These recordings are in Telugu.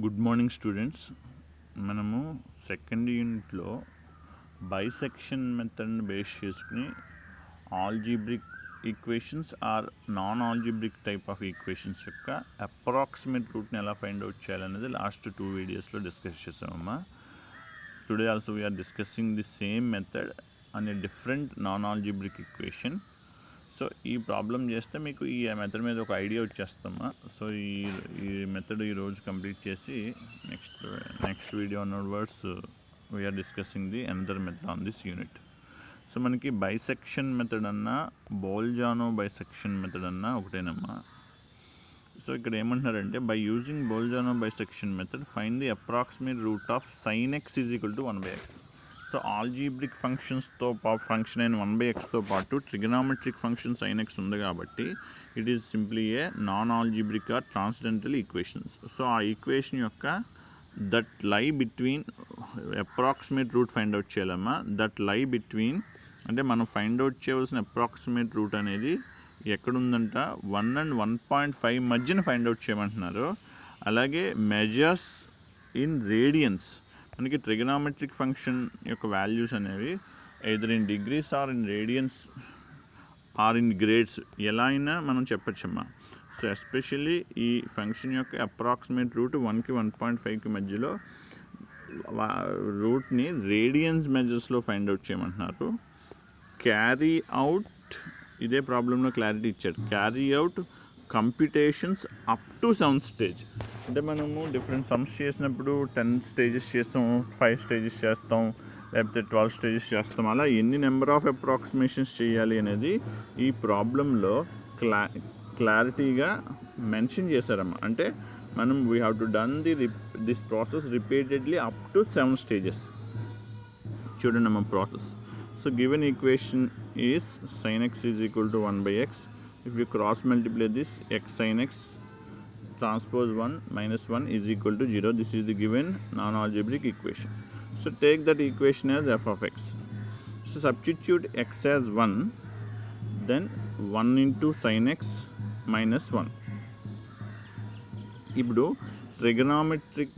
Good morning students. మనము సెకండ్ యూనిట్లో బైసెక్షన్ మెథడ్ని బేస్ చేసుకుని algebraic equations or non algebraic type of equations యొక్క అప్రాక్సిమేట్ రూట్ని ఎలా ఫైండ్ అవుట్ చేయాలనేది లాస్ట్ 2 వీడియోస్లో డిస్కస్ చేసామమ్మా. Today also we are discussing the same method on a different non algebraic equation. So ఈ ప్రాబ్లం చేస్తే మీకు ఈ మెథడ్ మీద ఒక ఐడియా వచ్చేస్తామా. సో ఈ మెథడ్ ఈరోజు కంప్లీట్ చేసి next video onwards we are discussing the another method on this unit. So మనకి బైసెక్షన్ మెథడ్ అన్నా బోల్జానో బైసెక్షన్ మెథడ్ అన్నా ఒకటేనమ్మా. సో ఇక్కడ ఏమంటున్నారంటే by using Bolzano bisection method find the approximate root of sin x equal to 1/x. So algebraic ఫంక్షన్స్తో ఫంక్షన్ అయిన 1/xతో పాటు ట్రిగనామెట్రిక్ ఫంక్షన్ sin x ఉంది కాబట్టి it is simply a non algebraic or transcendental equations. So ఆ ఈక్వేషన్ యొక్క that lie between approximate root find out చేయాలమ్మా. దట్ లై బిట్వీన్ అంటే మనం ఫైండ్ అవుట్ చేయవలసిన అప్రాక్సిమేట్ రూట్ అనేది ఎక్కడుందంట 1 and 1.5 మధ్యన ఫైండ్ అవుట్ చేయమంటున్నారు. అలాగే మెజర్స్ ఇన్ రేడియన్స్. మనకి ట్రిగనామెట్రిక్ ఫంక్షన్ యొక్క వాల్యూస్ అనేవి either in degrees or in radians or in grades ఎలా అయినా మనం చెప్పచ్చమ్మా. సో ఎస్పెషల్లీ ఈ ఫంక్షన్ యొక్క అప్రాక్సిమేట్ రూట్ 1కి 1.5కి మధ్యలో రూట్ని రేడియన్స్ మెజర్స్లో ఫైండ్ అవుట్ చేయమంటున్నారు. క్యారీ అవుట్ ఇదే ప్రాబ్లంలో క్లారిటీ ఇచ్చాడు. Carry out computations up to 7 stage. అంటే మనము డిఫరెంట్ సమ్స్ చేసినప్పుడు 10 స్టేజెస్ చేస్తాం, 5 స్టేజెస్ చేస్తాం, లేకపోతే 12 స్టేజెస్ చేస్తాం. అలా ఎన్ని నెంబర్ ఆఫ్ అప్రాక్సిమేషన్స్ చేయాలి అనేది ఈ ప్రాబ్లంలో క్లారిటీగా మెన్షన్ చేశారమ్మా. అంటే మనం we have to done this process repeatedly up to 7 stages. చూడండి అమ్మ process. So given equation is sin x is equal to 1/x. If you cross multiply this, x sin x transpose 1 minus 1 is equal to 0. This is the given non-algebraic equation. So take that equation as f of x. So substitute x as 1, then 1 into sin x minus 1. ఇప్పుడు ట్రిగనామెట్రిక్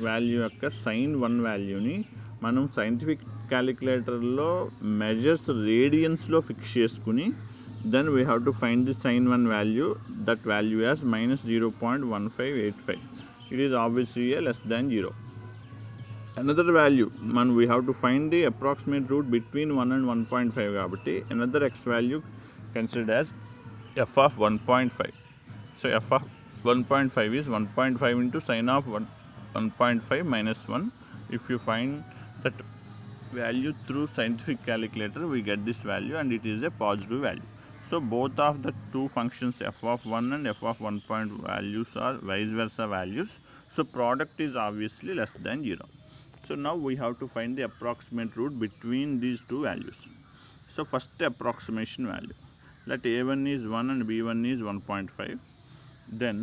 వాల్యూ యొక్క sin 1 వాల్యూని మనం సైంటిఫిక్ క్యాలిక్యులేటర్లో మెజర్స్ రేడియన్స్లో ఫిక్స్ చేసుకుని then we have to find the sin 1 value. That value as minus 0.1585. It is obviously a less than 0. Another value we have to find the approximate root between 1 and 1.5 కాబట్టి another x value considered as f of 1.5. So f of 1.5 is 1.5 into sin of 1.5 minus 1. If you find that value through scientific calculator, we get this value and it is a positive value. So both of the two functions f of 1 and f of 1 point values are vice versa values. So product is obviously less than 0. So now we have to find the approximate root between these two values. So first approximation value. Let a1 is 1 and b1 is 1.5. Then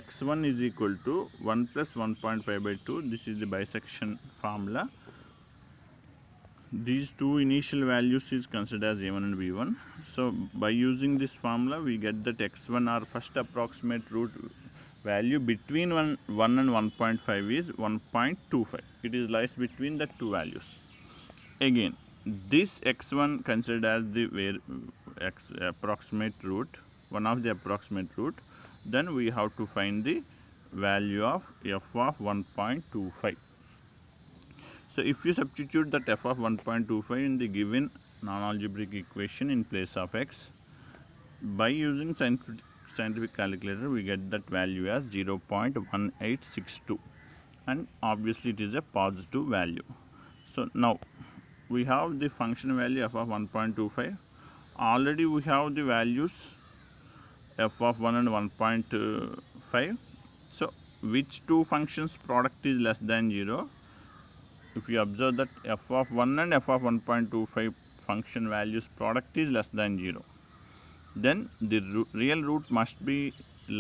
x1 is equal to 1 plus 1.5 by 2. This is the bisection formula. These two initial values is considered as a1 and b1. So by using this formula we get that x1 or first approximate root value between 1 and 1.5 is 1.25. It is lies between the two values. Again this x1 considered as the approximate root, one of the approximate root. Then we have to find the value of f of 1.25. So if you substitute that f of 1.25 in the given non-algebraic equation in place of x, by using scientific calculator we get that value as 0.1862 and obviously it is a positive value. So now we have the function value f of 1.25. Already we have the values f of 1 and 1.5. So which two functions product is less than 0? If you observe that f of 1 and f of 1.25 function values product is less than 0, then the real root must be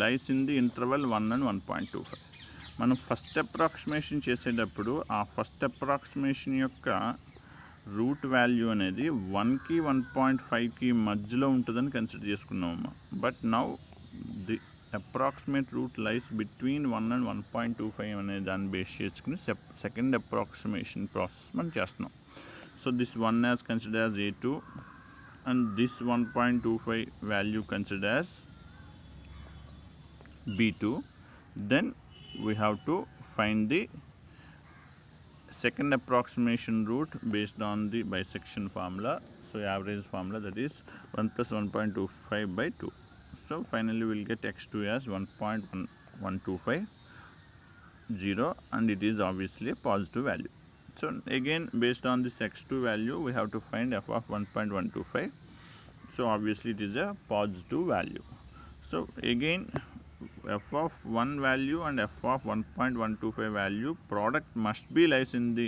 lies in the interval 1 and 1.25. మనం ఫస్ట్ అప్రాక్సిమేషన్ చేసేటప్పుడు ఆ ఫస్ట్ అప్రాక్సిమేషన్ యొక్క రూట్ వాల్యూ అనేది 1కి 1.5కి మధ్యలో ఉంటుందని కన్సిడర్ చేసుకున్నామమ్మా. But now approximate root lies between 1 and 1.25 అనే దాన్ని బేస్ చేసుకుని సెకండ్ అప్రాక్సిమేషన్ ప్రాసెస్ మనం చేస్తున్నాం. So this one as consider as A2 and this 1.25 value considered as B2. Then we have to find the second approximation root based on the bisection formula. So average formula, that is 1 plus 1.25 by 2. So finally we'll get x2 as 1.1125 and it is obviously a positive value. So again, based on this x2 value, we have to find f of 1.125. So obviously it is a positive value. So again, f of 1 value and f of 1.125 value product must be lies in the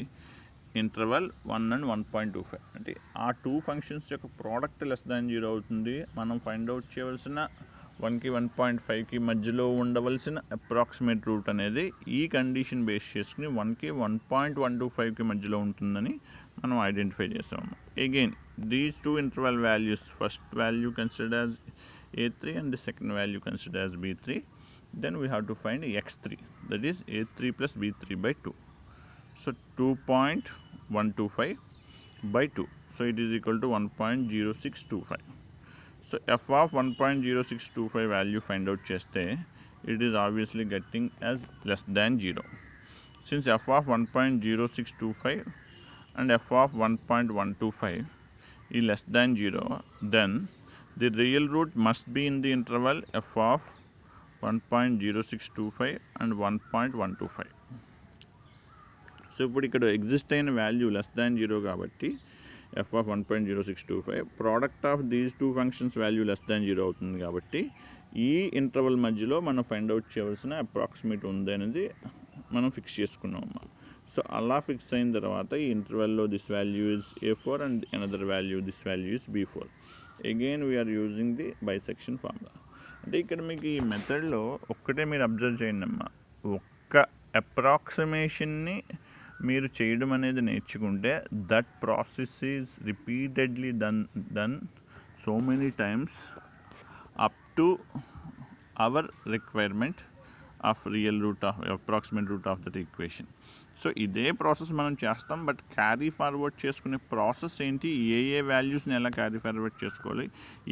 interval 1 and 1.25. అంటే ఆ టూ ఫంక్షన్స్ యొక్క ప్రోడక్ట్ లెస్ దాన్ 0 అవుతుంది. మనం ఫైండ్ అవుట్ చేయవలసిన 1కి 1.5కి మధ్యలో ఉండవలసిన అప్రాక్సిమేట్ రూట్ అనేది ఈ కండిషన్ బేస్ చేసుకుని 1కి 1.125కి మధ్యలో ఉంటుందని మనం ఐడెంటిఫై చేస్తాము. Again these two interval values, first value considered as A3 and the second value considered as B3. Then we have to find x3, that is A3 plus B3 by 2. So 2.125 by 2. So it is equal to 1.0625. So f of 1.0625 value find out cheste, it is obviously getting as less than 0. Since f of 1.0625 and f of 1.125 is less than 0, then the real root must be in the interval f of 1.0625 and 1.125. So ఇప్పుడు ఇక్కడ ఎగ్జిస్ట్ అయిన వాల్యూ లెస్ దాన్ 0 కాబట్టి f of 1.0625 product of these two functions value less than 0 అవుతుంది కాబట్టి ఈ ఇంటర్వల్ మధ్యలో మనం ఫైండ్ అవుట్ చేయవలసిన అప్రాక్సిమేట్ ఉంది అనేది మనం ఫిక్స్ చేసుకున్నాం. సో అలా ఫిక్స్ అయిన తర్వాత ఈ ఇంటర్వెల్లో this value is A4 and another value this value is B4. Again we are using the bisection formula. అంటే ఇక్కడ మీకు ఈ మెథడ్లో ఒక్కటే మీరు అబ్జర్వ్ చేయండి అమ్మా, ఒక్క అప్రాక్సిమేషన్ని మీరు చేయడం అనేది నేర్చుకుంటే that process is repeatedly done so many times up to our requirement of real root of approximate root of that equation. So ఇదే ప్రాసెస్ మనం చేస్తాం, బట్ క్యారీ ఫార్వర్డ్ చేసుకునే ప్రాసెస్ ఏంటి, ఏ వాల్యూస్ని ఎలా క్యారీ ఫార్వర్డ్ చేసుకోవాలి,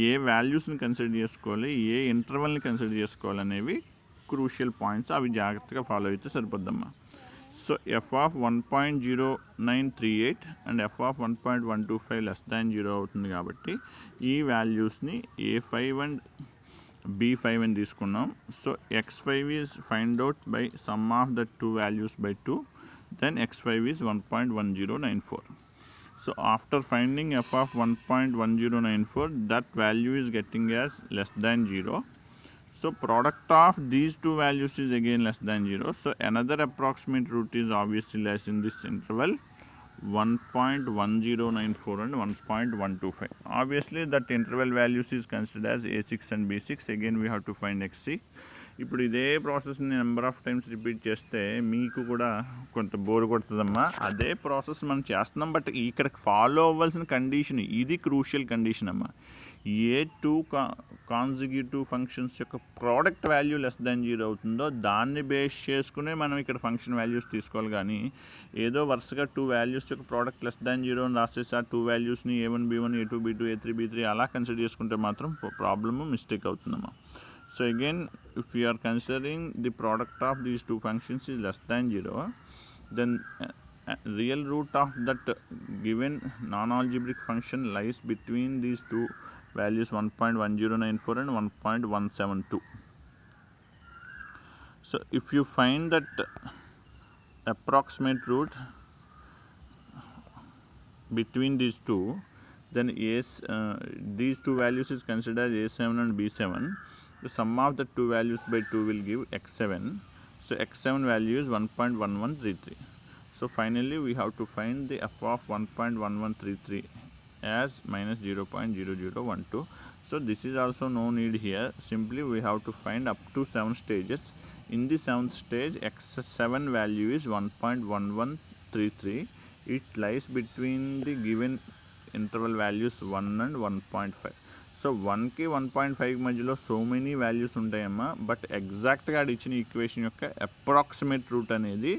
ఏ వాల్యూస్ని కన్సిడర్ చేసుకోవాలి, ఏ ఇంటర్వల్ని కన్సిడర్ చేసుకోవాలి అనేవి క్రూషియల్ పాయింట్స్. అవి జాగ్రత్తగా ఫాలో అయితే సరిపోద్దమ్మా. So f of 1.0938 and f of 1.125 less than 0 అవుతుంది కాబట్టి ఈ వాల్యూస్ని A5 అండ్ B5 అని తీసుకున్నాం. So x5 is find out by some of the two values by 2. then x5 is 1.1094. so after finding f of 1.1094, that value is getting as less than 0. so product of these two values is again less than 0. so another approximate root is obviously less in this interval 1.1094 and 1.125. obviously that interval values is considered as A6 and B6. again we have to find xc. ఇప్పుడు ఇదే ప్రాసెస్ని నెంబర్ ఆఫ్ టైమ్స్ రిపీట్ చేస్తే మీకు కూడా కొంత బోర్ కొడుతుందమ్మా. అదే ప్రాసెస్ మనం చేస్తున్నాం, బట్ ఇక్కడ ఫాలో అవ్వాల్సిన కండిషన్ ఇది క్రూషియల్ కండిషన్ అమ్మా. ఏ టూ కాన్సిక్యూటివ్ ఫంక్షన్స్ యొక్క ప్రోడక్ట్ వాల్యూ లెస్ దాన్ 0 అవుతుందో దాన్ని బేస్ చేసుకునే మనం ఇక్కడ ఫంక్షన్ వాల్యూస్ తీసుకోవాలి. కానీ ఏదో వరుసగా టూ వాల్యూస్ యొక్క ప్రోడక్ట్ లెస్ దాన్ 0 అని రాసేసి ఆ టూ వాల్యూస్ని A1 B1 A2 B2 A3 B3 అలా కన్సిడర్ చేసుకుంటే మాత్రం ప్రాబ్లమ్ మిస్టేక్ అవుతుందమ్మా. So again, if we are considering the product of these two functions is less than 0, then real root of that given non-algebraic function lies between these two values 1.1094 and 1.172. So if you find that approximate root between these two, then these two values is considered A7 and B7. the sum of the two values by 2 will give x7. so x7 value is 1.1133. so finally we have to find the f of 1.1133 as minus 0.0012. so this is also no need here, simply we have to find up to 7 stages. in the 7th stage x7 value is 1.1133. it lies between the given interval values 1 and 1.5. So 1కి 1.5 మధ్యలో సో మెనీ వాల్యూస్ ఉంటాయమ్మా. బట్ ఎగ్జాక్ట్గా అది ఇచ్చిన ఈక్వేషన్ యొక్క అప్రాక్సిమేట్ రూట్ అనేది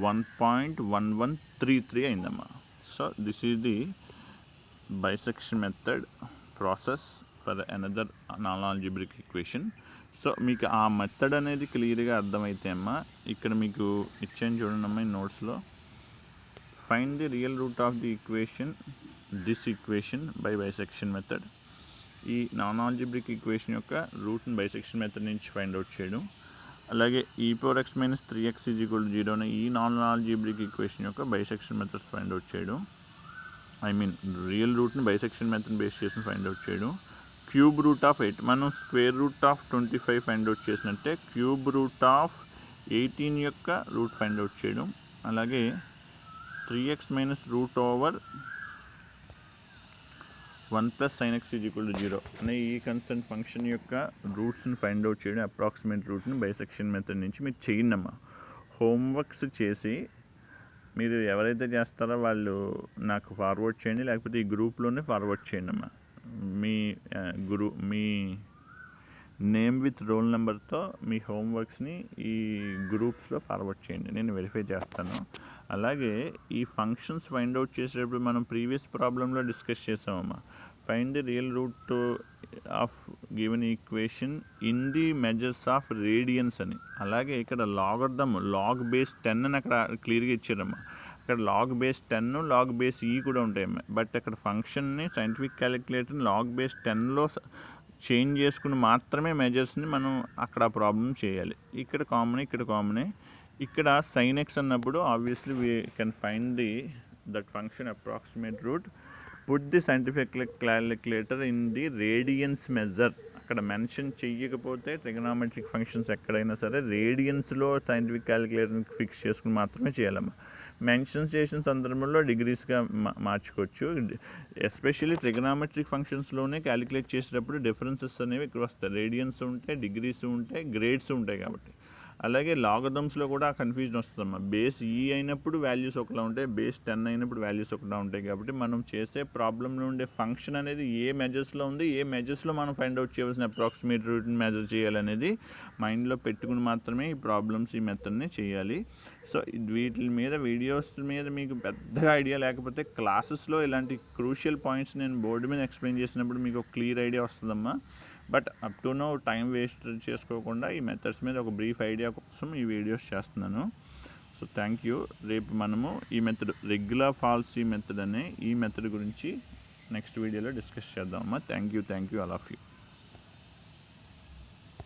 1.1133 అయిందమ్మా. So this is the bisection method process for another non algebraic equation. So మీకు ఆ మెథడ్ అనేది క్లియర్గా అర్థమైతే అమ్మా, ఇక్కడ మీకు ఇచ్చాను చూడండి అమ్మా ఈ నోట్స్లో. Find the real root of the equation this equation by bisection method. ఈ నాన్ ఆల్జీబ్రిక్ ఈక్వేషన్ యొక్క రూట్ని బైసెక్షన్ మెథడ్ నుంచి ఫైండ్ అవుట్ చేయడం. అలాగే e⁻x - 3x = 0 అనే ఈ నాన్ ఆల్జీబ్రిక్ ఈక్వేషన్ యొక్క బైసెక్షన్ మెథడ్స్ ఫైండ్ అవుట్ చేయడం. రియల్ రూట్ని బైసెక్షన్ మెథడ్ బేస్ చేసి ఫైండ్ అవుట్ చేయడం. క్యూబ్ రూట్ ఆఫ్ 8 మనం square root of 25 find out చేసినట్టే క్యూబ్ రూట్ ఆఫ్ 18 యొక్క రూట్ ఫైండ్ అవుట్ చేయడం. అలాగే 3x - √1 + sin x = 0 అనే ఈ కన్స్టెంట్ ఫంక్షన్ యొక్క రూట్స్ని ఫైండ్ అవుట్ చేయడం. అప్రాక్సిమేట్ రూట్ని బైసెక్షన్ మెథడ్ నుంచి మీరు చేయండమ్మా. హోంవర్క్స్ చేసి మీరు ఎవరైతే చేస్తారో వాళ్ళు నాకు ఫార్వర్డ్ చేయండి, లేకపోతే ఈ గ్రూప్లోనే ఫార్వర్డ్ చేయండి అమ్మా. మీ నేమ్ విత్ రోల్ నెంబర్తో మీ హోంవర్క్స్ని ఈ గ్రూప్స్లో ఫార్వర్డ్ చేయండి, నేను వెరిఫై చేస్తాను. అలాగే ఈ ఫంక్షన్స్ ఫైండ్ అవుట్ చేసేటప్పుడు మనం ప్రీవియస్ ప్రాబ్లంలో డిస్కస్ చేసామమ్మా. Find the real root of given equation in the measures of radians అని. అలాగే ఇక్కడ లాగర్థమ్ లాగ్ బేస్ 10 అని అక్కడ క్లియర్గా ఇచ్చారమ్మా. అక్కడ లాగ్ బేస్ 10 లాగ్ బేస్ ఈ కూడా ఉంటాయమ్మా. బట్ అక్కడ ఫంక్షన్ని సైంటిఫిక్ క్యాలిక్యులేటర్ని లాగ్ బేస్ 10లో చేంజ్ చేసుకుని మాత్రమే మెజర్స్ని మనం అక్కడ ప్రాబ్లం చేయాలి. ఇక్కడ కామనే. ఇక్కడ sin x అన్నప్పుడు obviously we can find that function approximate root. Put the scientific calculator in the radians measure. అక్కడ మెన్షన్ చెయ్యకపోతే ట్రిగనామెట్రిక్ ఫంక్షన్స్ ఎక్కడైనా సరే రేడియన్స్లో సైంటిఫిక్ క్యాలిక్యులేటర్ని ఫిక్స్ చేసుకుని మాత్రమే చేయాలమ్మా. మెన్షన్ చేసిన సందర్భంలో డిగ్రీస్గా మార్చుకోవచ్చు. ఎస్పెషల్లీ ట్రిగనామెట్రిక్ ఫంక్షన్స్లోనే క్యాలిక్యులేట్ చేసేటప్పుడు డిఫరెన్సెస్ అనేవి ఇక్కడ వస్తాయి. రేడియన్స్ ఉంటాయి, డిగ్రీస్ ఉంటాయి, గ్రేడ్స్ ఉంటాయి కాబట్టి. అలాగే లాగథమ్స్లో కూడా కన్ఫ్యూజన్ వస్తుందమ్మా. బేస్ ఈ అయినప్పుడు వాల్యూస్ ఒకలా ఉంటాయి, బేస్ 10 అయినప్పుడు వాల్యూస్ ఒకలా ఉంటాయి. కాబట్టి మనం చేసే ప్రాబ్లంలో ఉండే ఫంక్షన్ అనేది ఏ మెజర్స్లో ఉంది, ఏ మెజర్స్లో మనం ఫైండ్ అవుట్ చేయవలసిన అప్రాక్సిమేట్ రూట్ని మెజర్ చేయాలనేది మైండ్లో పెట్టుకుని మాత్రమే ఈ ప్రాబ్లమ్స్ ఈ మెథడ్ని చేయాలి. సో వీటి మీద వీడియోస్ మీద మీకు పెద్దగా ఐడియా లేకపోతే క్లాసెస్లో ఇలాంటి క్రూషియల్ పాయింట్స్ నేను బోర్డు మీద ఎక్స్ప్లెయిన్ చేసినప్పుడు మీకు ఒక క్లియర్ ఐడియా వస్తుందమ్మా. But up to know time waste చేసుకోకుండా ఈ మెథడ్స్ మీద ఒక బ్రీఫ్ ఐడియా కోసం ఈ వీడియోస్ చేస్తున్నాను. So thank you. రేపు మనము ఈ మెథడ్ రెగ్యులర్ ఫాల్సీ మెథడ్ అనే ఈ మెథడ్ గురించి నెక్స్ట్ వీడియోలో డిస్కస్ చేద్దామమ్మా. Thank you all of you.